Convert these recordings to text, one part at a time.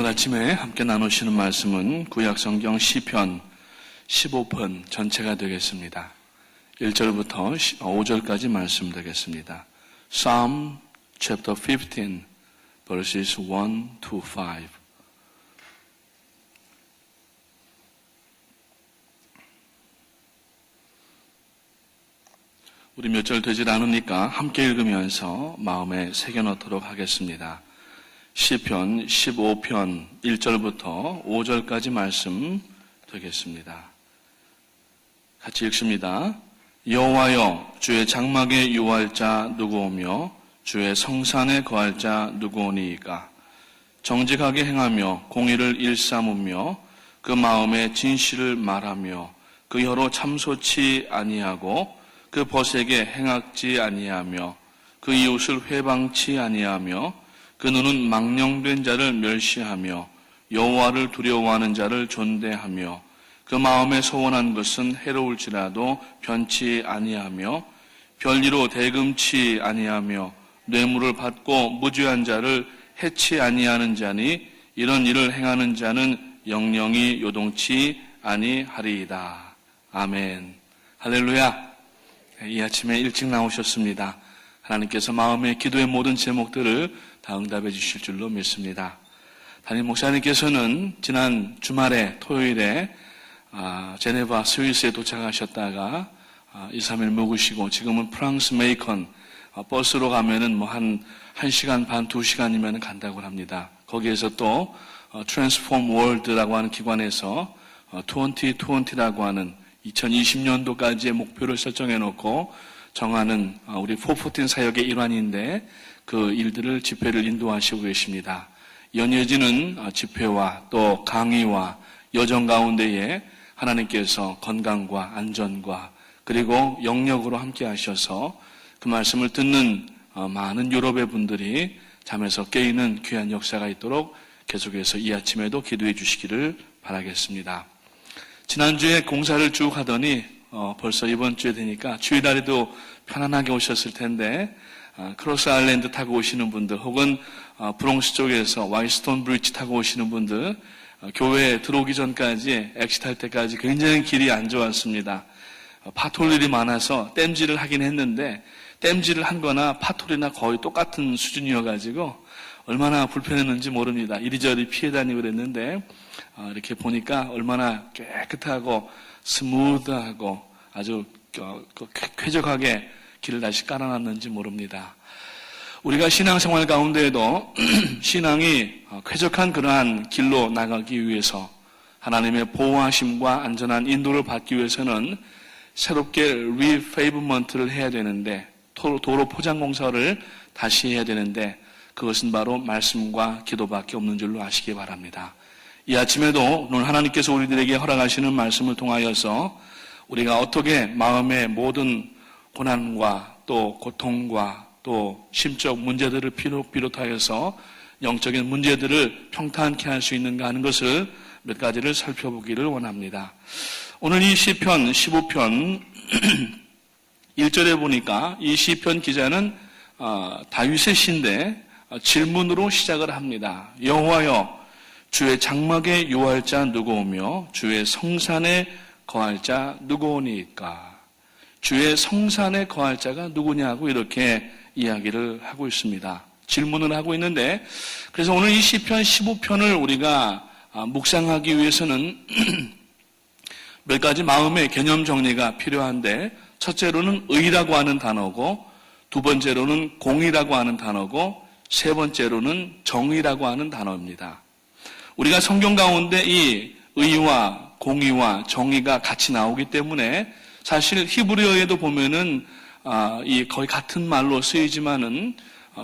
오늘 아침에 함께 나누시는 말씀은 구약성경 시편 15편 전체가 되겠습니다. 1절부터 5절까지 말씀 되겠습니다. Psalm chapter 15 verses 1 to 5. 우리 몇 절 되질 않으니까 함께 읽으면서 마음에 새겨놓도록 하겠습니다. 시편 15편 1절부터 5절까지 말씀 되겠습니다. 같이 읽습니다. 여호와여, 주의 장막에 유할 자 누구오며 주의 성산에 거할 자 누구오니이까? 정직하게 행하며 공의를 일삼으며 그 마음에 진실을 말하며 그 혀로 참소치 아니하고 그 벗에게 행악지 아니하며 그 이웃을 회방치 아니하며 그 눈은 망령된 자를 멸시하며 여호와를 두려워하는 자를 존대하며 그 마음에 소원한 것은 해로울지라도 변치 아니하며 별리로 대금치 아니하며 뇌물을 받고 무죄한 자를 해치 아니하는 자니 이런 일을 행하는 자는 영영이 요동치 아니하리이다. 아멘. 할렐루야. 이 아침에 일찍 나오셨습니다. 하나님께서 마음의 기도의 모든 제목들을 다 응답해 주실 줄로 믿습니다. 담임 목사님께서는 지난 주말에 토요일에 제네바 스위스에 도착하셨다가 2, 3일 묵으시고 지금은 프랑스 메이컨 버스로 가면은 뭐 한 1시간 반, 2시간이면 간다고 합니다. 거기에서 또 트랜스폼 월드라고 하는 기관에서 2020라고 하는 2020년도까지의 목표를 설정해 놓고 정하는 우리 414 사역의 일환인데 그 일들을 집회를 인도하시고 계십니다. 연이어지는 집회와 또 강의와 여정 가운데에 하나님께서 건강과 안전과 그리고 영역으로 함께 하셔서 그 말씀을 듣는 많은 유럽의 분들이 잠에서 깨이는 귀한 역사가 있도록 계속해서 이 아침에도 기도해 주시기를 바라겠습니다. 지난주에 공사를 쭉 하더니 벌써 이번 주에 되니까 주일날에도 편안하게 오셨을 텐데 크로스 아일랜드 타고 오시는 분들 혹은 브롱스 쪽에서 와이스톤 브리지 타고 오시는 분들 교회에 들어오기 전까지 엑시트할 때까지 굉장히 길이 안 좋았습니다. 파톨 일이 많아서 땜질을 하긴 했는데 땜질을 한 거나 파톨이나 거의 똑같은 수준이어가지고 얼마나 불편했는지 모릅니다. 이리저리 피해 다니고 그랬는데 이렇게 보니까 얼마나 깨끗하고 스무드하고 아주 쾌적하게 길을 다시 깔아놨는지 모릅니다. 우리가 신앙생활 가운데에도 신앙이 쾌적한 그러한 길로 나가기 위해서 하나님의 보호하심과 안전한 인도를 받기 위해서는 새롭게 리페이브먼트를 해야 되는데 도로 포장공사를 다시 해야 되는데 그것은 바로 말씀과 기도밖에 없는 줄로 아시기 바랍니다. 이 아침에도 오늘 하나님께서 우리들에게 허락하시는 말씀을 통하여서 우리가 어떻게 마음의 모든 고난과 또 고통과 또 심적 문제들을 비롯하여서 영적인 문제들을 평탄케 할 수 있는가 하는 것을 몇 가지를 살펴보기를 원합니다. 오늘 이 시편 15편 1절에 보니까 이 시편 기자는 다윗의 시인데 질문으로 시작을 합니다. 여호와여, 주의 장막에 유할 자 누구오며 주의 성산에 거할 자 누구오니까? 주의 성산에 거할 자가 누구냐고 이렇게 이야기를 하고 있습니다. 질문을 하고 있는데 그래서 오늘 이 시편 15편을 우리가 묵상하기 위해서는 몇 가지 마음의 개념 정리가 필요한데 첫째로는 의라고 하는 단어고 두 번째로는 공의라고 하는 단어고 세 번째로는 정의라고 하는 단어입니다. 우리가 성경 가운데 이 의와 공의와 정의가 같이 나오기 때문에 사실 히브리어에도 보면은 이 거의 같은 말로 쓰이지만은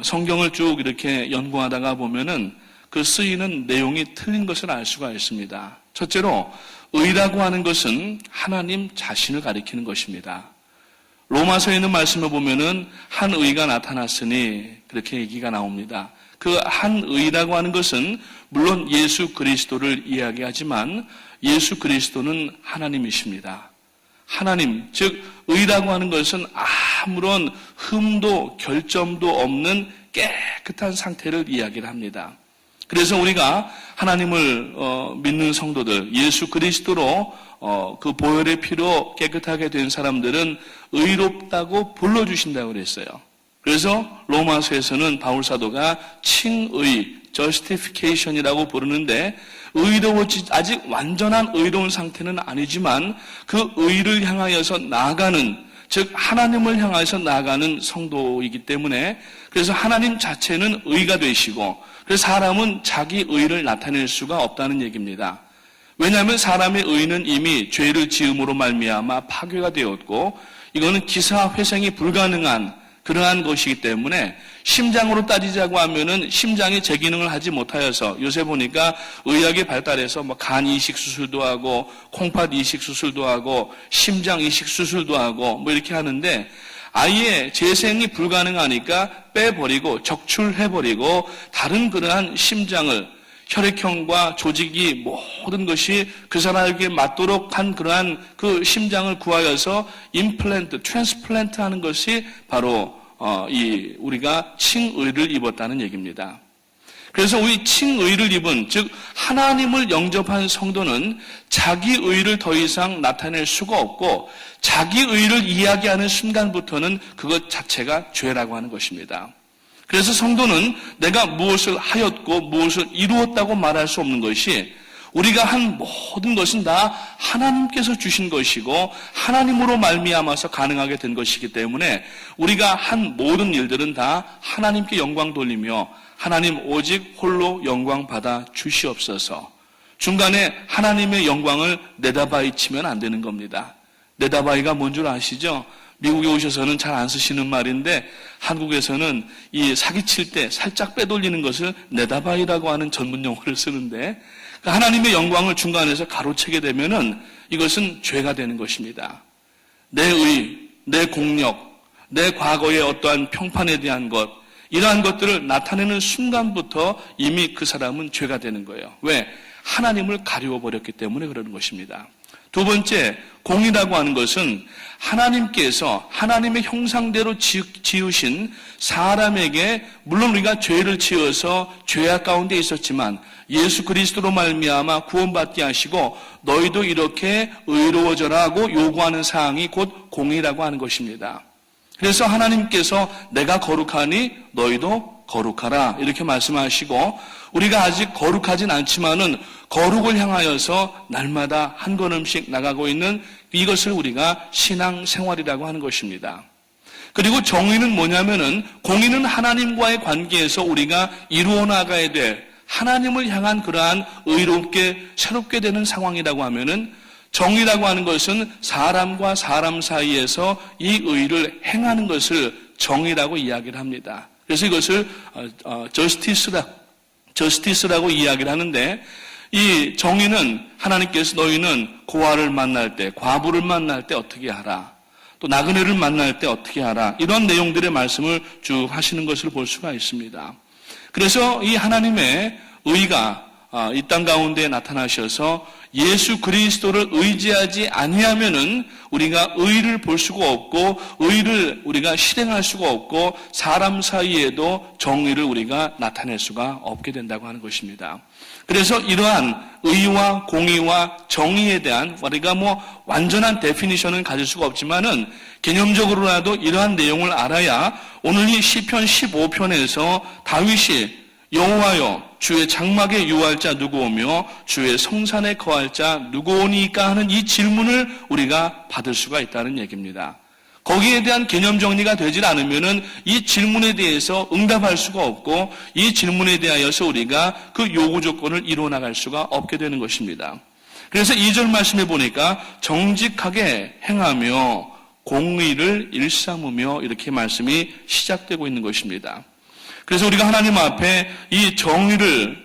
성경을 쭉 이렇게 연구하다가 보면은 그 쓰이는 내용이 틀린 것을 알 수가 있습니다. 첫째로 의라고 하는 것은 하나님 자신을 가리키는 것입니다. 로마서에 있는 말씀을 보면은 한 의가 나타났으니 그렇게 얘기가 나옵니다. 그 한 의라고 하는 것은 물론 예수 그리스도를 이야기하지만 예수 그리스도는 하나님이십니다. 하나님, 즉 의라고 하는 것은 아무런 흠도 결점도 없는 깨끗한 상태를 이야기를 합니다. 그래서 우리가 하나님을 믿는 성도들, 예수 그리스도로 그 보혈의 피로 깨끗하게 된 사람들은 의롭다고 불러주신다고 그랬어요. 그래서 로마서에서는 바울 사도가 칭의, justification이라고 부르는데 아직 완전한 의로운 상태는 아니지만 그 의를 향하여서 나아가는, 즉 하나님을 향해서 나아가는 성도이기 때문에, 그래서 하나님 자체는 의가 되시고, 그래서 사람은 자기 의를 나타낼 수가 없다는 얘기입니다. 왜냐하면 사람의 의는 이미 죄를 지음으로 말미암아 파괴가 되었고, 이거는 기사회생이 불가능한 그러한 것이기 때문에 심장으로 따지자고 하면은 심장이 제 기능을 하지 못하여서, 요새 보니까 의학이 발달해서 간 이식 수술도 하고 콩팥 이식 수술도 하고 심장 이식 수술도 하고 이렇게 하는데, 아예 재생이 불가능하니까 빼버리고 적출해버리고 다른 그러한 심장을, 혈액형과 조직이 모든 것이 그 사람에게 맞도록 한 그러한 그 심장을 구하여서 임플란트, 트랜스플란트 하는 것이 바로 우리가 칭의를 입었다는 얘기입니다. 그래서 우리 칭의를 입은, 즉 하나님을 영접한 성도는 자기 의를 더 이상 나타낼 수가 없고, 자기 의를 이야기하는 순간부터는 그것 자체가 죄라고 하는 것입니다. 그래서 성도는 내가 무엇을 하였고 무엇을 이루었다고 말할 수 없는 것이, 우리가 한 모든 것은 다 하나님께서 주신 것이고 하나님으로 말미암아서 가능하게 된 것이기 때문에 우리가 한 모든 일들은 다 하나님께 영광 돌리며, 하나님 오직 홀로 영광 받아 주시옵소서. 중간에 하나님의 영광을 내다바이 치면 안 되는 겁니다. 내다바이가 뭔 줄 아시죠? 미국에 오셔서는 잘 안 쓰시는 말인데, 한국에서는 이 사기칠 때 살짝 빼돌리는 것을 내다바이라고 하는 전문 용어를 쓰는데, 하나님의 영광을 중간에서 가로채게 되면은 이것은 죄가 되는 것입니다. 내 의, 내 공력, 내 과거의 어떠한 평판에 대한 것, 이러한 것들을 나타내는 순간부터 이미 그 사람은 죄가 되는 거예요. 왜? 하나님을 가리워버렸기 때문에 그러는 것입니다. 두 번째, 공이라고 하는 것은 하나님께서 하나님의 형상대로 지으신 사람에게, 물론 우리가 죄를 지어서 죄악 가운데 있었지만 예수 그리스도로 말미암아 구원받게 하시고 너희도 이렇게 의로워져라고 요구하는 사항이 곧 공의라고 하는 것입니다. 그래서 하나님께서 내가 거룩하니 너희도 거룩하라 이렇게 말씀하시고, 우리가 아직 거룩하진 않지만은 거룩을 향하여서 날마다 한 걸음씩 나가고 있는 이것을 우리가 신앙생활이라고 하는 것입니다. 그리고 정의는 뭐냐면은, 공의는 하나님과의 관계에서 우리가 이루어 나가야 될 하나님을 향한 그러한 의롭게 새롭게 되는 상황이라고 하면은, 정의라고 하는 것은 사람과 사람 사이에서 이 의를 행하는 것을 정의라고 이야기를 합니다. 그래서 이것을 저스티스라고 이야기를 하는데, 이 정의는 하나님께서 너희는 고아를 만날 때, 과부를 만날 때 어떻게 하라, 또 나그네를 만날 때 어떻게 하라, 이런 내용들의 말씀을 쭉 하시는 것을 볼 수가 있습니다. 그래서 이 하나님의 의가 이 땅 가운데 나타나셔서 예수 그리스도를 의지하지 아니하면은 우리가 의를 볼 수가 없고 의를 우리가 실행할 수가 없고 사람 사이에도 정의를 우리가 나타낼 수가 없게 된다고 하는 것입니다. 그래서 이러한 의와 공의와 정의에 대한 우리가 완전한 데피니션은 가질 수가 없지만은 개념적으로라도 이러한 내용을 알아야 오늘 이 시편 15편에서 다윗이 여호와여 주의 장막에 유할 자 누구 오며 주의 성산에 거할 자 누구 오니까 하는 이 질문을 우리가 받을 수가 있다는 얘기입니다. 거기에 대한 개념 정리가 되질 않으면은 이 질문에 대해서 응답할 수가 없고 이 질문에 대하여서 우리가 그 요구 조건을 이루어 나갈 수가 없게 되는 것입니다. 그래서 2절 말씀해 보니까 정직하게 행하며 공의를 일삼으며 이렇게 말씀이 시작되고 있는 것입니다. 그래서 우리가 하나님 앞에 이 정의를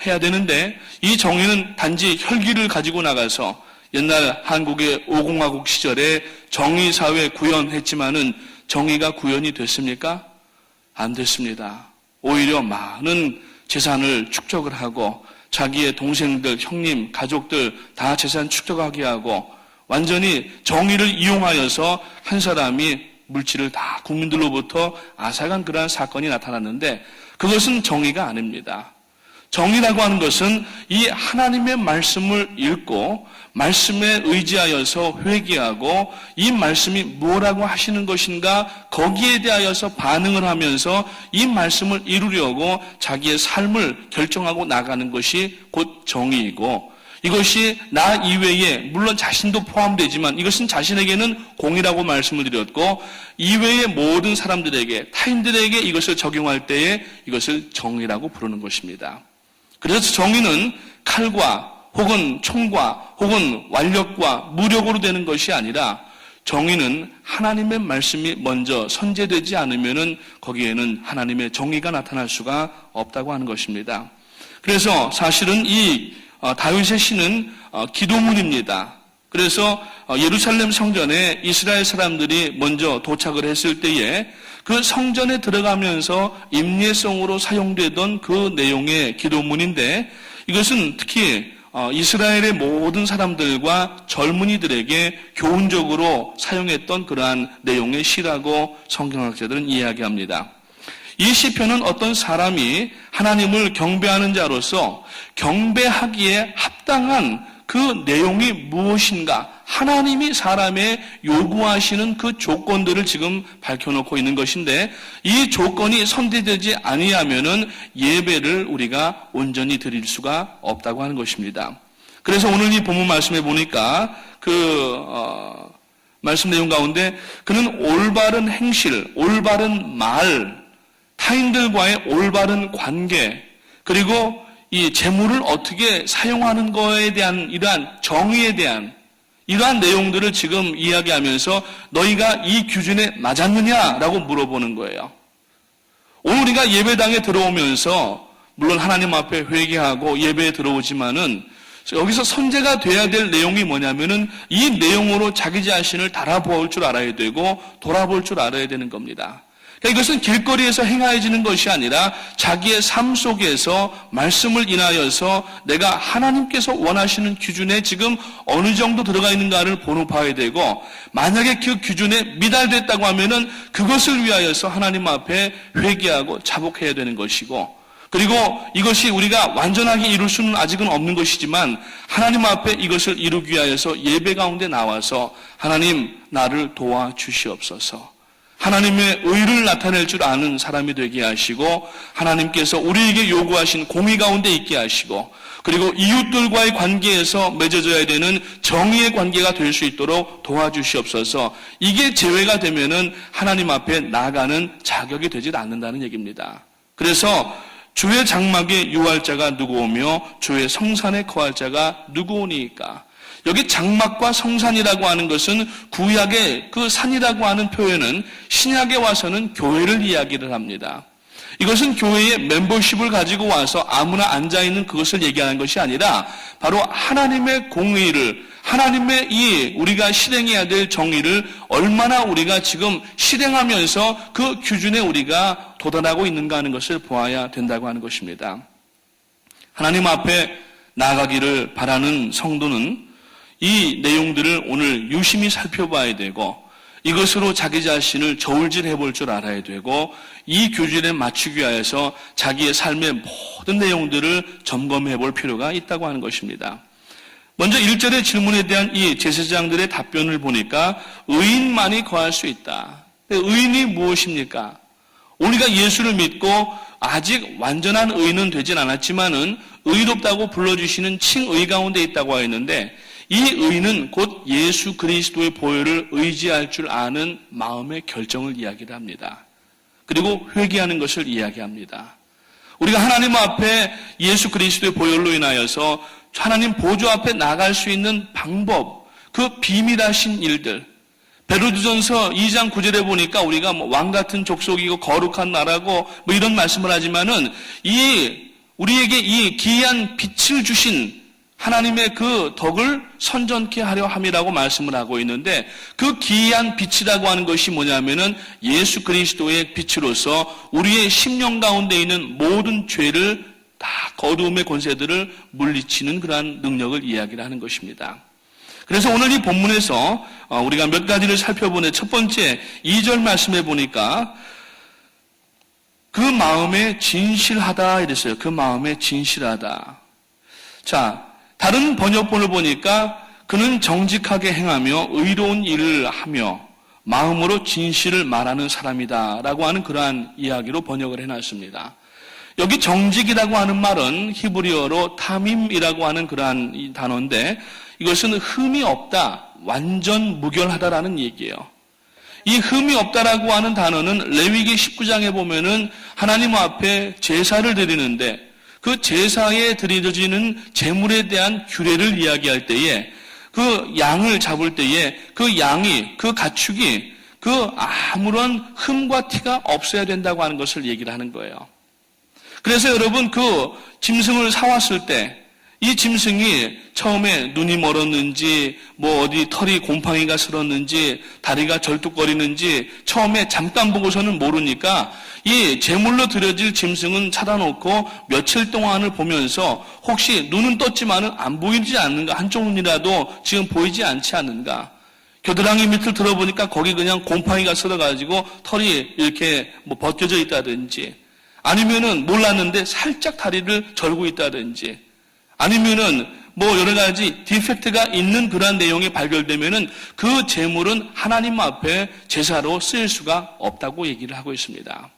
해야 되는데, 이 정의는 단지 혈기를 가지고 나가서 옛날 한국의 5공화국 시절에 정의사회 구현했지만은 정의가 구현이 됐습니까? 안 됐습니다. 오히려 많은 재산을 축적을 하고 자기의 동생들, 형님, 가족들 다 재산 축적하게 하고 완전히 정의를 이용하여서 한 사람이 물질을 다 국민들로부터 앗아간 그러한 사건이 나타났는데, 그것은 정의가 아닙니다. 정의라고 하는 것은 이 하나님의 말씀을 읽고 말씀에 의지하여서 회개하고 이 말씀이 뭐라고 하시는 것인가 거기에 대하여서 반응을 하면서 이 말씀을 이루려고 자기의 삶을 결정하고 나가는 것이 곧 정의이고, 이것이 나 이외에 물론 자신도 포함되지만 이것은 자신에게는 공의라고 말씀을 드렸고 이외의 모든 사람들에게, 타인들에게 이것을 적용할 때에 이것을 정의라고 부르는 것입니다. 그래서 정의는 칼과 혹은 총과 혹은 완력과 무력으로 되는 것이 아니라 정의는 하나님의 말씀이 먼저 선제되지 않으면은 거기에는 하나님의 정의가 나타날 수가 없다고 하는 것입니다. 그래서 사실은 이 다윗의 시는 기도문입니다. 그래서 예루살렘 성전에 이스라엘 사람들이 먼저 도착을 했을 때에 그 성전에 들어가면서 임례성으로 사용되던 그 내용의 기도문인데, 이것은 특히 이스라엘의 모든 사람들과 젊은이들에게 교훈적으로 사용했던 그러한 내용의 시라고 성경학자들은 이야기합니다. 이 시편은 어떤 사람이 하나님을 경배하는 자로서 경배하기에 합당한 그 내용이 무엇인가, 하나님이 사람의 요구하시는 그 조건들을 지금 밝혀놓고 있는 것인데, 이 조건이 선대되지 아니하면은 예배를 우리가 온전히 드릴 수가 없다고 하는 것입니다. 그래서 오늘 이 본문 말씀에 보니까 말씀 내용 가운데 그는 올바른 행실, 올바른 말, 타인들과의 올바른 관계, 그리고 이 재물을 어떻게 사용하는 거에 대한 이러한 정의에 대한 이러한 내용들을 지금 이야기하면서 너희가 이 기준에 맞았느냐라고 물어보는 거예요. 오늘 우리가 예배당에 들어오면서 물론 하나님 앞에 회개하고 예배에 들어오지만은 여기서 선제가 돼야 될 내용이 뭐냐면은 이 내용으로 자기 자신을 달아볼 줄 알아야 되고 돌아볼 줄 알아야 되는 겁니다. 그러니까 이것은 길거리에서 행하여지는 것이 아니라 자기의 삶 속에서 말씀을 인하여서 내가 하나님께서 원하시는 기준에 지금 어느 정도 들어가 있는가를 봐야 되고, 만약에 그 기준에 미달됐다고 하면은 그것을 위하여서 하나님 앞에 회개하고 자복해야 되는 것이고, 그리고 이것이 우리가 완전하게 이룰 수는 아직은 없는 것이지만 하나님 앞에 이것을 이루기 위하여서 예배 가운데 나와서 하나님 나를 도와주시옵소서, 하나님의 의를 나타낼 줄 아는 사람이 되게 하시고 하나님께서 우리에게 요구하신 공의 가운데 있게 하시고, 그리고 이웃들과의 관계에서 맺어져야 되는 정의의 관계가 될 수 있도록 도와주시옵소서. 이게 제외가 되면은 하나님 앞에 나가는 자격이 되지 않는다는 얘기입니다. 그래서 주의 장막에 유할 자가 누구오며 주의 성산에 거할 자가 누구오니까. 여기 장막과 성산이라고 하는 것은 구약의 그 산이라고 하는 표현은 신약에 와서는 교회를 이야기를 합니다. 이것은 교회의 멤버십을 가지고 와서 아무나 앉아있는 그것을 얘기하는 것이 아니라 바로 하나님의 공의를, 하나님의 우리가 실행해야 될 정의를 얼마나 우리가 지금 실행하면서 그 기준에 우리가 도달하고 있는가 하는 것을 보아야 된다고 하는 것입니다. 하나님 앞에 나아가기를 바라는 성도는 이 내용들을 오늘 유심히 살펴봐야 되고 이것으로 자기 자신을 저울질해 볼 줄 알아야 되고 이 교준에 맞추기 위해서 자기의 삶의 모든 내용들을 점검해 볼 필요가 있다고 하는 것입니다. 먼저 1절의 질문에 대한 이 제사장들의 답변을 보니까 의인만이 거할 수 있다. 의인이 무엇입니까? 우리가 예수를 믿고 아직 완전한 의인은 되진 않았지만은 의롭다고 불러주시는 칭의 가운데 있다고 하였는데, 이 의는 곧 예수 그리스도의 보혈을 의지할 줄 아는 마음의 결정을 이야기를 합니다. 그리고 회개하는 것을 이야기합니다. 우리가 하나님 앞에 예수 그리스도의 보혈로 인하여서 하나님 보좌 앞에 나갈 수 있는 방법, 그 비밀하신 일들, 베드로전서 2장 9절에 보니까 우리가 왕 같은 족속이고 거룩한 나라고 이런 말씀을 하지만은 우리에게 이 기이한 빛을 주신 하나님의 그 덕을 선전케 하려 함이라고 말씀을 하고 있는데, 그 기이한 빛이라고 하는 것이 뭐냐면은 예수 그리스도의 빛으로서 우리의 심령 가운데 있는 모든 죄를 다 어두움의 권세들을 물리치는 그러한 능력을 이야기를 하는 것입니다. 그래서 오늘 이 본문에서 우리가 몇 가지를 살펴보는 첫 번째 2절 말씀에 보니까 그 마음에 진실하다 이랬어요. 그 마음에 진실하다. 자, 다른 번역본을 보니까 그는 정직하게 행하며 의로운 일을 하며 마음으로 진실을 말하는 사람이다 라고 하는 그러한 이야기로 번역을 해놨습니다. 여기 정직이라고 하는 말은 히브리어로 타밈이라고 하는 그러한 이 단어인데 이것은 흠이 없다, 완전 무결하다라는 얘기예요. 이 흠이 없다라고 하는 단어는 레위기 19장에 보면은 하나님 앞에 제사를 드리는데 그 제사에 드려지는 제물에 대한 규례를 이야기할 때에 그 양을 잡을 때에 그 양이, 그 가축이 그 아무런 흠과 티가 없어야 된다고 하는 것을 얘기를 하는 거예요. 그래서 여러분 그 짐승을 사왔을 때 이 짐승이 처음에 눈이 멀었는지 뭐 어디 털이 곰팡이가 슬었는지 다리가 절뚝거리는지 처음에 잠깐 보고서는 모르니까 이 제물로 드려질 짐승은 찾아놓고 며칠 동안을 보면서 혹시 눈은 떴지만은 안 보이지 않는가, 한쪽 눈이라도 지금 보이지 않지 않는가. 겨드랑이 밑을 들어보니까 거기 그냥 곰팡이가 슬어가지고 털이 이렇게 뭐 벗겨져 있다든지 아니면은 몰랐는데 살짝 다리를 절고 있다든지 아니면은 뭐 여러 가지 디펙트가 있는 그러한 내용이 발견되면은 그 제물은 하나님 앞에 제사로 쓰일 수가 없다고 얘기를 하고 있습니다.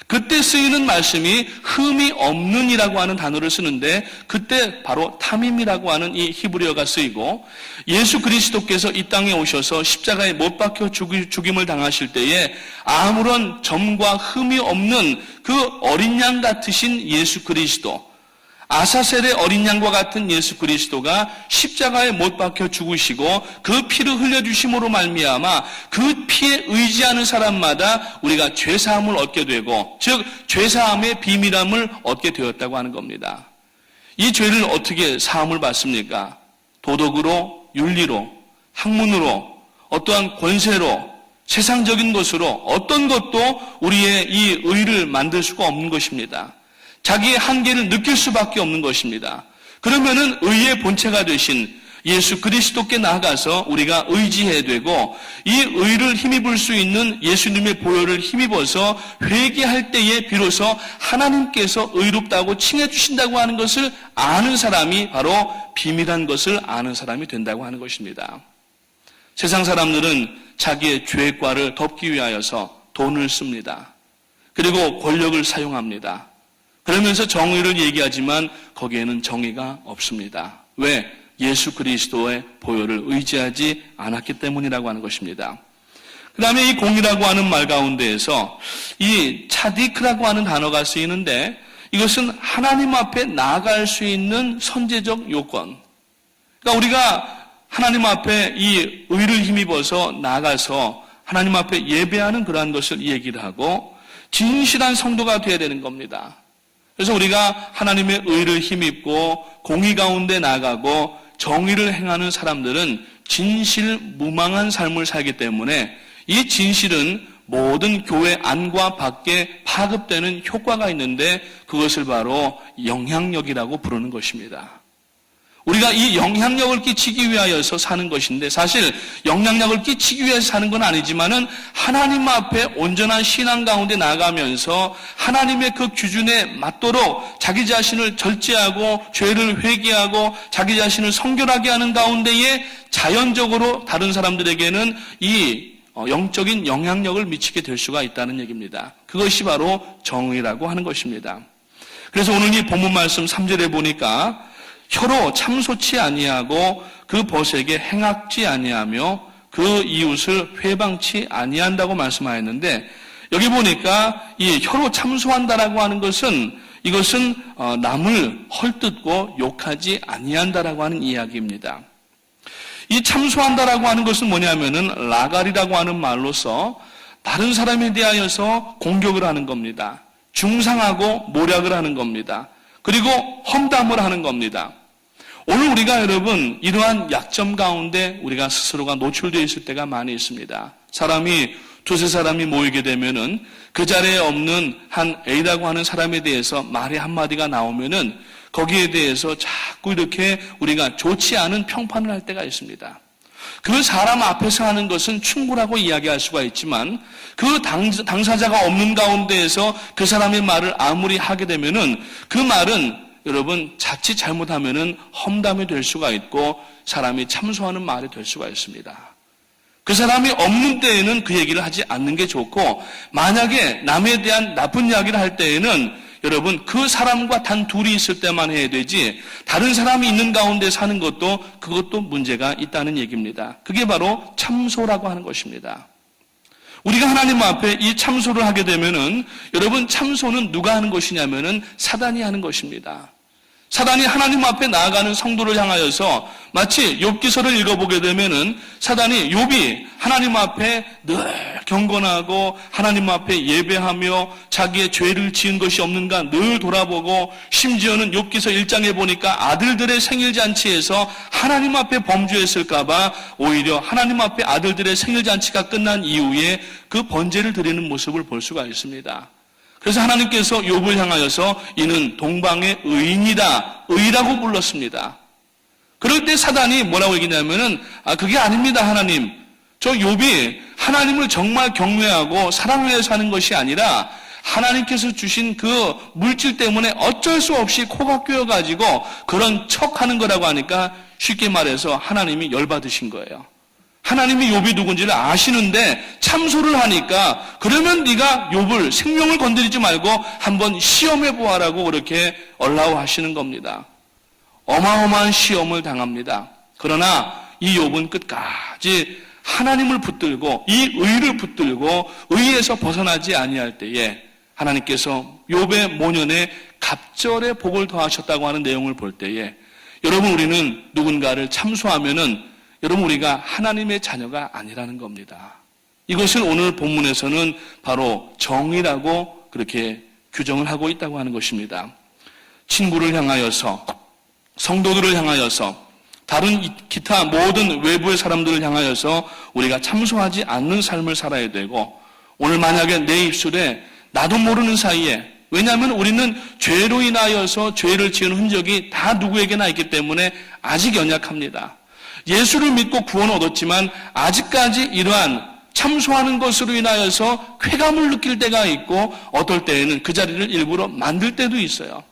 그때 쓰이는 말씀이 흠이 없는이라고 하는 단어를 쓰는데 그때 바로 타밈이라고 하는 이 히브리어가 쓰이고 예수 그리스도께서 이 땅에 오셔서 십자가에 못 박혀 죽임을 당하실 때에 아무런 점과 흠이 없는 그 어린 양 같으신 예수 그리스도, 아사셀의 어린 양과 같은 예수 그리스도가 십자가에 못 박혀 죽으시고 그 피를 흘려주심으로 말미암아 그 피에 의지하는 사람마다 우리가 죄사함을 얻게 되고 즉 죄사함의 비밀함을 얻게 되었다고 하는 겁니다. 이 죄를 어떻게 사함을 받습니까? 도덕으로, 윤리로, 학문으로, 어떠한 권세로, 세상적인 것으로 어떤 것도 우리의 이 의를 만들 수가 없는 것입니다. 자기의 한계를 느낄 수밖에 없는 것입니다. 그러면은 의의 본체가 되신 예수 그리스도께 나아가서 우리가 의지해야 되고 이 의를 힘입을 수 있는 예수님의 보혈을 힘입어서 회개할 때에 비로소 하나님께서 의롭다고 칭해 주신다고 하는 것을 아는 사람이 바로 비밀한 것을 아는 사람이 된다고 하는 것입니다. 세상 사람들은 자기의 죄과를 덮기 위하여서 돈을 씁니다. 그리고 권력을 사용합니다. 그러면서 정의를 얘기하지만 거기에는 정의가 없습니다. 왜? 예수 그리스도의 보혈을 의지하지 않았기 때문이라고 하는 것입니다. 그 다음에 이 공이라고 하는 말 가운데에서 이 차디크라고 하는 단어가 쓰이는데 이것은 하나님 앞에 나아갈 수 있는 선제적 요건. 그러니까 우리가 하나님 앞에 이 의를 힘입어서 나아가서 하나님 앞에 예배하는 그러한 것을 얘기를 하고 진실한 성도가 되어야 되는 겁니다. 그래서 우리가 하나님의 의를 힘입고 공의 가운데 나가고 정의를 행하는 사람들은 진실무망한 삶을 살기 때문에 이 진실은 모든 교회 안과 밖에 파급되는 효과가 있는데 그것을 바로 영향력이라고 부르는 것입니다. 우리가 이 영향력을 끼치기 위하여서 사는 것인데 사실 영향력을 끼치기 위해서 사는 건 아니지만은 하나님 앞에 온전한 신앙 가운데 나가면서 하나님의 그 기준에 맞도록 자기 자신을 절제하고 죄를 회개하고 자기 자신을 성결하게 하는 가운데에 자연적으로 다른 사람들에게는 이 영적인 영향력을 미치게 될 수가 있다는 얘기입니다. 그것이 바로 정의라고 하는 것입니다. 그래서 오늘 이 본문 말씀 3절에 보니까 혀로 참소치 아니하고 그 벗에게 행악지 아니하며 그 이웃을 회방치 아니한다고 말씀하였는데 여기 보니까 이 혀로 참소한다라고 하는 것은 이것은 남을 헐뜯고 욕하지 아니한다라고 하는 이야기입니다. 이 참소한다라고 하는 것은 뭐냐면은 라갈이라고 하는 말로서 다른 사람에 대하여서 공격을 하는 겁니다. 중상하고 모략을 하는 겁니다. 그리고 험담을 하는 겁니다. 오늘 우리가 여러분 이러한 약점 가운데 우리가 스스로가 노출되어 있을 때가 많이 있습니다. 사람이 두세 사람이 모이게 되면은 그 자리에 없는 한 A라고 하는 사람에 대해서 말이 한마디가 나오면은 거기에 대해서 자꾸 이렇게 우리가 좋지 않은 평판을 할 때가 있습니다. 그 사람 앞에서 하는 것은 충고라고 이야기할 수가 있지만 그 당사자가 없는 가운데에서 그 사람의 말을 아무리 하게 되면은 그 말은 여러분 자칫 잘못하면은 험담이 될 수가 있고 사람이 참소하는 말이 될 수가 있습니다. 그 사람이 없는 때에는 그 얘기를 하지 않는 게 좋고 만약에 남에 대한 나쁜 이야기를 할 때에는 여러분 그 사람과 단 둘이 있을 때만 해야 되지 다른 사람이 있는 가운데 사는 것도 그것도 문제가 있다는 얘기입니다. 그게 바로 참소라고 하는 것입니다. 우리가 하나님 앞에 이 참소를 하게 되면은 여러분 참소는 누가 하는 것이냐면은 사단이 하는 것입니다. 사단이 하나님 앞에 나아가는 성도를 향하여서 마치 욥기서를 읽어보게 되면은 사단이 욥이 하나님 앞에 늘 경건하고 하나님 앞에 예배하며 자기의 죄를 지은 것이 없는가 늘 돌아보고 심지어는 욥기서 1장에 보니까 아들들의 생일잔치에서 하나님 앞에 범죄했을까봐 오히려 하나님 앞에 아들들의 생일잔치가 끝난 이후에 그 번제를 드리는 모습을 볼 수가 있습니다. 그래서 하나님께서 욥을 향하여서 이는 동방의 의인이다. 의라고 불렀습니다. 그럴 때 사단이 뭐라고 얘기냐면은 그게 아닙니다. 하나님. 저 욥이 하나님을 정말 경외하고 사랑하여 사는 것이 아니라 하나님께서 주신 그 물질 때문에 어쩔 수 없이 코가 꿰어가지고 그런 척하는 거라고 하니까 쉽게 말해서 하나님이 열받으신 거예요. 하나님이 욥이 누군지를 아시는데 참소를 하니까 그러면 네가 욥을 생명을 건드리지 말고 한번 시험해 보아라고 그렇게 얼라오하시는 겁니다. 어마어마한 시험을 당합니다. 그러나 이 욥은 끝까지 하나님을 붙들고 이 의를 붙들고 의에서 벗어나지 아니할 때에 하나님께서 욥의 모년에 갑절의 복을 더하셨다고 하는 내용을 볼 때에 여러분 우리는 누군가를 참소하면은 여러분 우리가 하나님의 자녀가 아니라는 겁니다. 이것을 오늘 본문에서는 바로 정의라고 그렇게 규정을 하고 있다고 하는 것입니다. 친구를 향하여서 성도들을 향하여서 다른 기타 모든 외부의 사람들을 향하여서 우리가 참소하지 않는 삶을 살아야 되고 오늘 만약에 내 입술에 나도 모르는 사이에 왜냐하면 우리는 죄로 인하여서 죄를 지은 흔적이 다 누구에게나 있기 때문에 아직 연약합니다. 예수를 믿고 구원을 얻었지만 아직까지 이러한 참소하는 것으로 인하여서 쾌감을 느낄 때가 있고 어떨 때에는 그 자리를 일부러 만들 때도 있어요.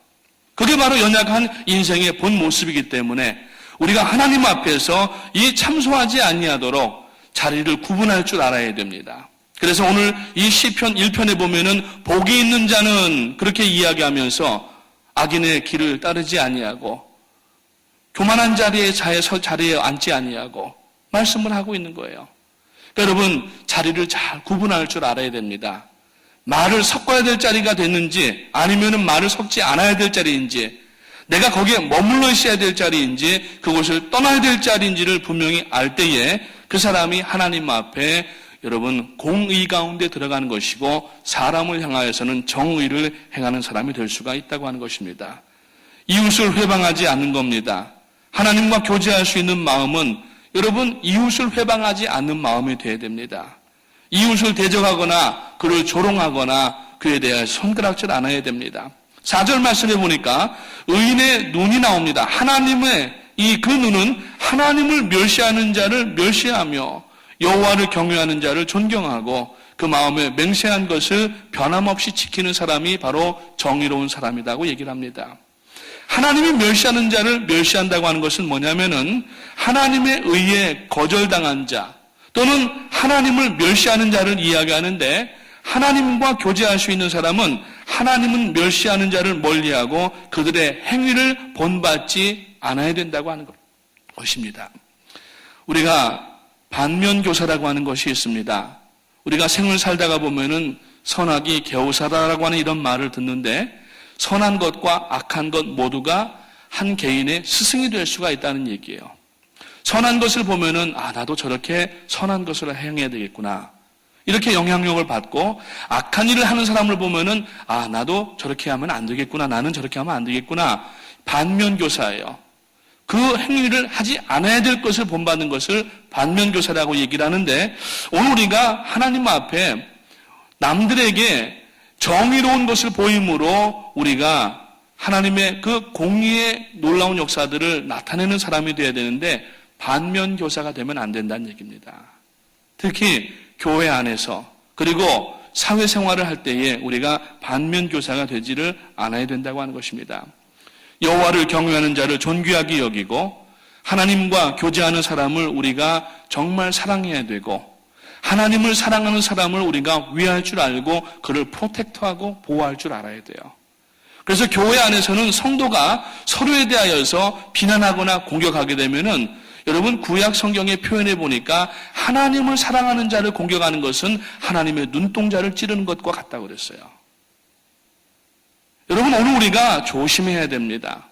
그게 바로 연약한 인생의 본 모습이기 때문에 우리가 하나님 앞에서 이 참소하지 아니하도록 자리를 구분할 줄 알아야 됩니다. 그래서 오늘 이 시편 1편에 보면은 복이 있는 자는 그렇게 이야기하면서 악인의 길을 따르지 아니하고 교만한 자리에 앉지 아니하고 말씀을 하고 있는 거예요. 그러니까 여러분 자리를 잘 구분할 줄 알아야 됩니다. 말을 섞어야 될 자리가 됐는지 아니면은 말을 섞지 않아야 될 자리인지 내가 거기에 머물러 있어야 될 자리인지 그곳을 떠나야 될 자리인지를 분명히 알 때에 그 사람이 하나님 앞에 여러분 공의 가운데 들어가는 것이고 사람을 향하여서는 정의를 행하는 사람이 될 수가 있다고 하는 것입니다. 이웃을 회방하지 않는 겁니다. 하나님과 교제할 수 있는 마음은 여러분 이웃을 회방하지 않는 마음이 되어야 됩니다. 이웃을 대적하거나 그를 조롱하거나 그에 대해 손가락질 않아야 됩니다. 4절 말씀해 보니까 의인의 눈이 나옵니다. 하나님의 그 눈은 하나님을 멸시하는 자를 멸시하며 여호와를 경외하는 자를 존경하고 그 마음에 맹세한 것을 변함없이 지키는 사람이 바로 정의로운 사람이라고 얘기를 합니다. 하나님이 멸시하는 자를 멸시한다고 하는 것은 뭐냐면은 하나님의 의에 거절당한 자 또는 하나님을 멸시하는 자를 이야기하는데 하나님과 교제할 수 있는 사람은 하나님은 멸시하는 자를 멀리하고 그들의 행위를 본받지 않아야 된다고 하는 것입니다. 우리가 반면교사라고 하는 것이 있습니다. 우리가 생을 살다가 보면은 선악이 겨우살아라고 하는 이런 말을 듣는데 선한 것과 악한 것 모두가 한 개인의 스승이 될 수가 있다는 얘기예요. 선한 것을 보면은 나도 저렇게 선한 것을 행해야 되겠구나. 이렇게 영향력을 받고 악한 일을 하는 사람을 보면은 나도 저렇게 하면 안 되겠구나. 나는 저렇게 하면 안 되겠구나. 반면교사예요. 그 행위를 하지 않아야 될 것을 본받는 것을 반면교사라고 얘기를 하는데 오늘 우리가 하나님 앞에 남들에게 정의로운 것을 보임으로 우리가 하나님의 그 공의의 놀라운 역사들을 나타내는 사람이 되어야 되는데 반면교사가 되면 안 된다는 얘기입니다. 특히 교회 안에서 그리고 사회생활을 할 때에 우리가 반면교사가 되지를 않아야 된다고 하는 것입니다. 여호와를 경외하는 자를 존귀하게 여기고 하나님과 교제하는 사람을 우리가 정말 사랑해야 되고 하나님을 사랑하는 사람을 우리가 위할 줄 알고 그를 프로텍트하고 보호할 줄 알아야 돼요. 그래서 교회 안에서는 성도가 서로에 대하여서 비난하거나 공격하게 되면은 여러분 구약 성경에 표현해 보니까 하나님을 사랑하는 자를 공격하는 것은 하나님의 눈동자를 찌르는 것과 같다고 그랬어요. 여러분 오늘 우리가 조심해야 됩니다.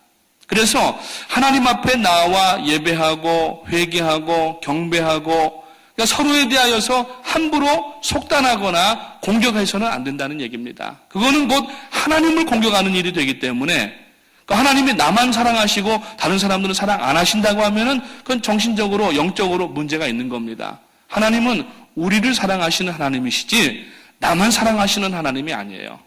그래서 하나님 앞에 나와 예배하고 회개하고 경배하고 그러니까 서로에 대하여서 함부로 속단하거나 공격해서는 안 된다는 얘기입니다. 그거는 곧 하나님을 공격하는 일이 되기 때문에 하나님이 나만 사랑하시고 다른 사람들은 사랑 안 하신다고 하면은 그건 정신적으로 영적으로 문제가 있는 겁니다. 하나님은 우리를 사랑하시는 하나님이시지 나만 사랑하시는 하나님이 아니에요.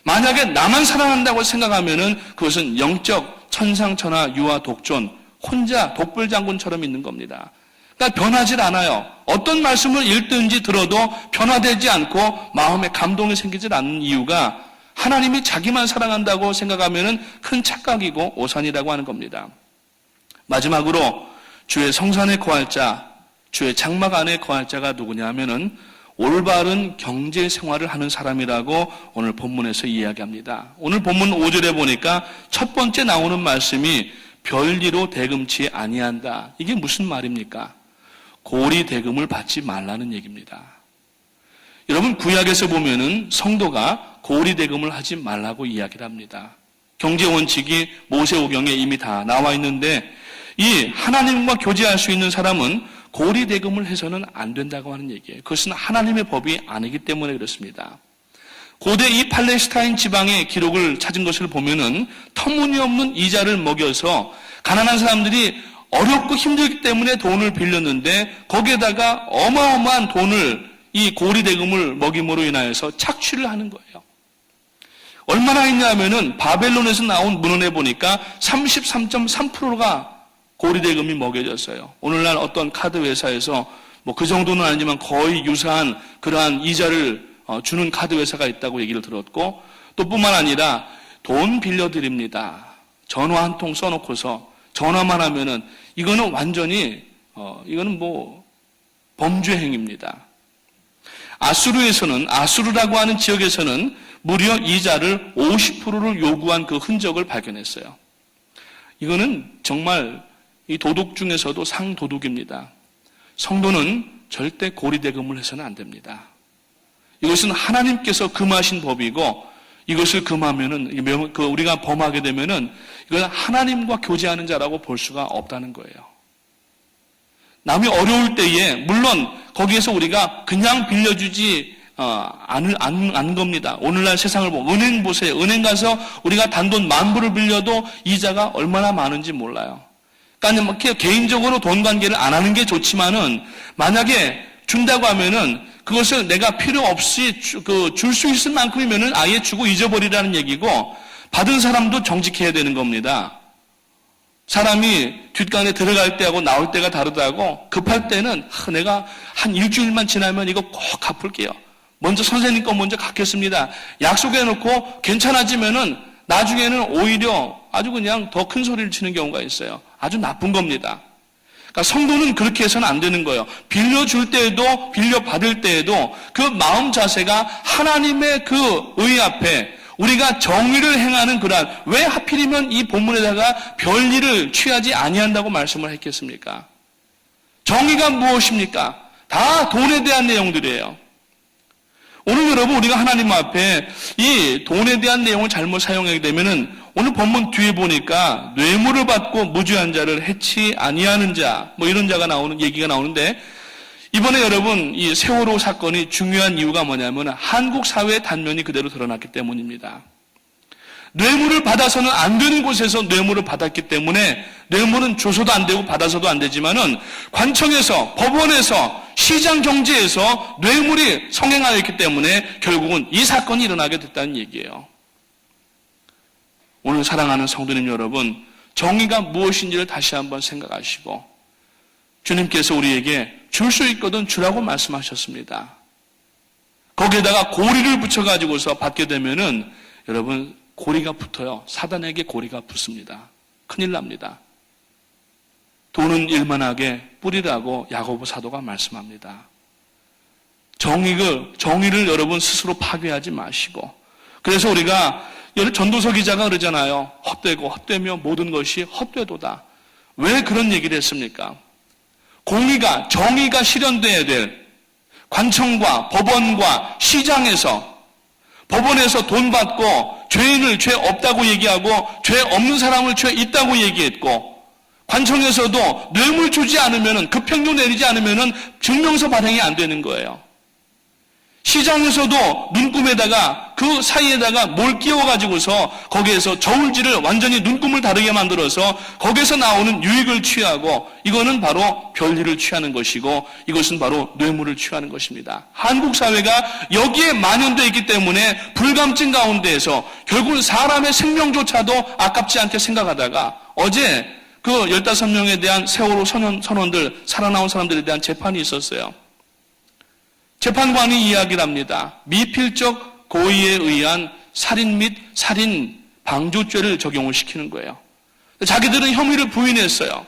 만약에 나만 사랑한다고 생각하면은 그것은 영적 천상천하 유아 독존 혼자 독불장군처럼 있는 겁니다. 그러니까 변하질 않아요. 어떤 말씀을 읽든지 들어도 변화되지 않고 마음에 감동이 생기질 않는 이유가 하나님이 자기만 사랑한다고 생각하면 큰 착각이고 오산이라고 하는 겁니다. 마지막으로 주의 성산에 거할 자, 주의 장막 안에 거할 자가 누구냐 하면은 올바른 경제 생활을 하는 사람이라고 오늘 본문에서 이야기합니다. 오늘 본문 5절에 보니까 첫 번째 나오는 말씀이 별리로 대금치 아니한다. 이게 무슨 말입니까? 고리 대금을 받지 말라는 얘기입니다. 여러분 구약에서 보면은 성도가 고리 대금을 하지 말라고 이야기를 합니다. 경제 원칙이 모세오경에 이미 다 나와 있는데 이 하나님과 교제할 수 있는 사람은 고리 대금을 해서는 안 된다고 하는 얘기예요. 그것은 하나님의 법이 아니기 때문에 그렇습니다. 고대 이 팔레스타인 지방의 기록을 찾은 것을 보면은 터무니없는 이자를 먹여서 가난한 사람들이 어렵고 힘들기 때문에 돈을 빌렸는데 거기에다가 어마어마한 돈을 이 고리 대금을 먹임으로 인하여서 착취를 하는 거예요. 얼마나 했냐면은 바벨론에서 나온 문헌에 보니까 33.3%가 고리 대금이 먹여졌어요. 오늘날 어떤 카드 회사에서 뭐 그 정도는 아니지만 거의 유사한 그러한 이자를 주는 카드 회사가 있다고 얘기를 들었고 또 뿐만 아니라 돈 빌려드립니다. 전화 한 통 써놓고서 전화만 하면은 이거는 완전히 이거는 뭐 범죄 행위입니다. 아수르라고 하는 지역에서는 무려 이자를 50%를 요구한 그 흔적을 발견했어요. 이거는 정말 이 도둑 중에서도 상도둑입니다. 성도는 절대 고리대금을 해서는 안 됩니다. 이것은 하나님께서 금하신 법이고 이것을 금하면은 우리가 범하게 되면은 이건 하나님과 교제하는 자라고 볼 수가 없다는 거예요. 남이 어려울 때에 물론 거기에서 우리가 그냥 빌려주지 않은 겁니다. 오늘날 세상을 보면 은행 보세요. 은행 가서 우리가 단돈 10,000불을 빌려도 이자가 얼마나 많은지 몰라요. 그러니까 개인적으로 돈 관계를 안 하는 게 좋지만은 만약에 준다고 하면은 그것을 내가 필요 없이 줄 수 있을 만큼이면은 아예 주고 잊어버리라는 얘기고 받은 사람도 정직해야 되는 겁니다. 사람이 뒷간에 들어갈 때하고 나올 때가 다르다고 급할 때는 내가 한 일주일만 지나면 이거 꼭 갚을게요. 먼저 선생님 거 먼저 갚겠습니다. 약속해 놓고 괜찮아지면은 나중에는 오히려 아주 그냥 더 큰 소리를 치는 경우가 있어요. 아주 나쁜 겁니다. 그러니까 성도는 그렇게 해서는 안 되는 거예요. 빌려줄 때에도 빌려받을 때에도 그 마음 자세가 하나님의 그 의 앞에 우리가 정의를 행하는 그러한 왜 하필이면 이 본문에다가 별일을 취하지 아니한다고 말씀을 했겠습니까? 정의가 무엇입니까? 다 돈에 대한 내용들이에요. 오늘 여러분 우리가 하나님 앞에 이 돈에 대한 내용을 잘못 사용하게 되면은 오늘 본문 뒤에 보니까 뇌물을 받고 무죄한 자를 해치 아니하는 자 뭐 이런 자가 나오는 얘기가 나오는데 이번에 여러분 이 세월호 사건이 중요한 이유가 뭐냐면 한국 사회의 단면이 그대로 드러났기 때문입니다. 뇌물을 받아서는 안 되는 곳에서 뇌물을 받았기 때문에 뇌물은 줘서도 안 되고 받아서도 안 되지만은 관청에서 법원에서 시장 경제에서 뇌물이 성행하였기 때문에 결국은 이 사건이 일어나게 됐다는 얘기예요. 오늘 사랑하는 성도님 여러분, 정의가 무엇인지를 다시 한번 생각하시고 주님께서 우리에게 줄 수 있거든 주라고 말씀하셨습니다. 거기에다가 고리를 붙여가지고서 받게 되면은 여러분 고리가 붙어요. 사단에게 고리가 붙습니다. 큰일 납니다. 돈은 일만하게 뿌리라고 야고보 사도가 말씀합니다. 정의를 여러분 스스로 파괴하지 마시고, 그래서 우리가 전도서 기자가 그러잖아요. 헛되고 헛되며 모든 것이 헛되도다. 왜 그런 얘기를 했습니까? 정의가 실현돼야 될 관청과 법원과 시장에서, 법원에서 돈 받고 죄인을 죄 없다고 얘기하고 죄 없는 사람을 죄 있다고 얘기했고, 관청에서도 뇌물 주지 않으면, 급행료 내리지 않으면 증명서 발행이 안 되는 거예요. 시장에서도 눈금에다가 그 사이에다가 뭘 끼워가지고서 거기에서 저울질을 완전히 눈금을 다르게 만들어서 거기에서 나오는 유익을 취하고, 이거는 바로 별일을 취하는 것이고, 이것은 바로 뇌물을 취하는 것입니다. 한국 사회가 여기에 만연되어 있기 때문에 불감증 가운데에서 결국은 사람의 생명조차도 아깝지 않게 생각하다가, 어제 그 15명에 대한 세월호 선원들, 살아나온 사람들에 대한 재판이 있었어요. 재판관이 이야기를 합니다. 미필적 고의에 의한 살인 및 살인 방조죄를 적용을 시키는 거예요. 자기들은 혐의를 부인했어요.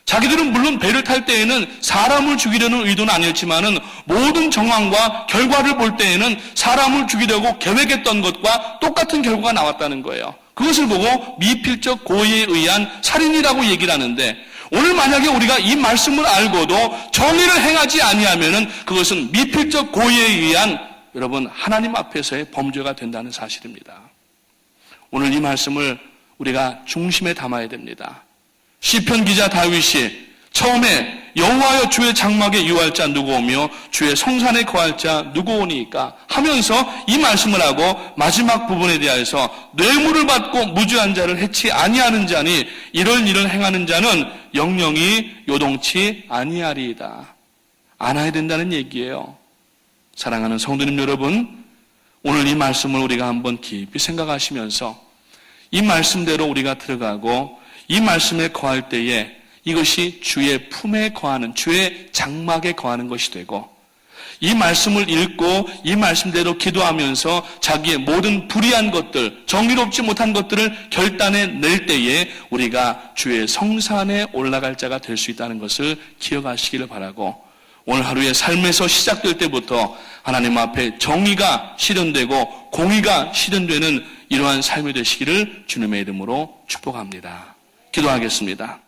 자기들은 물론 배를 탈 때에는 사람을 죽이려는 의도는 아니었지만은 모든 정황과 결과를 볼 때에는 사람을 죽이려고 계획했던 것과 똑같은 결과가 나왔다는 거예요. 그것을 보고 미필적 고의에 의한 살인이라고 얘기를 하는데, 오늘 만약에 우리가 이 말씀을 알고도 정의를 행하지 아니하면은 그것은 미필적 고의에 의한 여러분 하나님 앞에서의 범죄가 된다는 사실입니다. 오늘 이 말씀을 우리가 중심에 담아야 됩니다. 시편 기자 다윗이 처음에 여호와여 주의 장막에 유할 자 누구 오며 주의 성산에 거할 자 누구 오니까 하면서 이 말씀을 하고, 마지막 부분에 대해서 뇌물을 받고 무죄한 자를 해치 아니하는 자니 이런 일을 행하는 자는 영영이 요동치 아니하리이다. 안아야 된다는 얘기예요. 사랑하는 성도님 여러분, 오늘 이 말씀을 우리가 한번 깊이 생각하시면서 이 말씀대로 우리가 들어가고 이 말씀에 거할 때에 이것이 주의 품에 거하는, 주의 장막에 거하는 것이 되고, 이 말씀을 읽고 이 말씀대로 기도하면서 자기의 모든 불의한 것들, 정의롭지 못한 것들을 결단해 낼 때에 우리가 주의 성산에 올라갈 자가 될 수 있다는 것을 기억하시기를 바라고, 오늘 하루의 삶에서 시작될 때부터 하나님 앞에 정의가 실현되고 공의가 실현되는 이러한 삶이 되시기를 주님의 이름으로 축복합니다. 기도하겠습니다.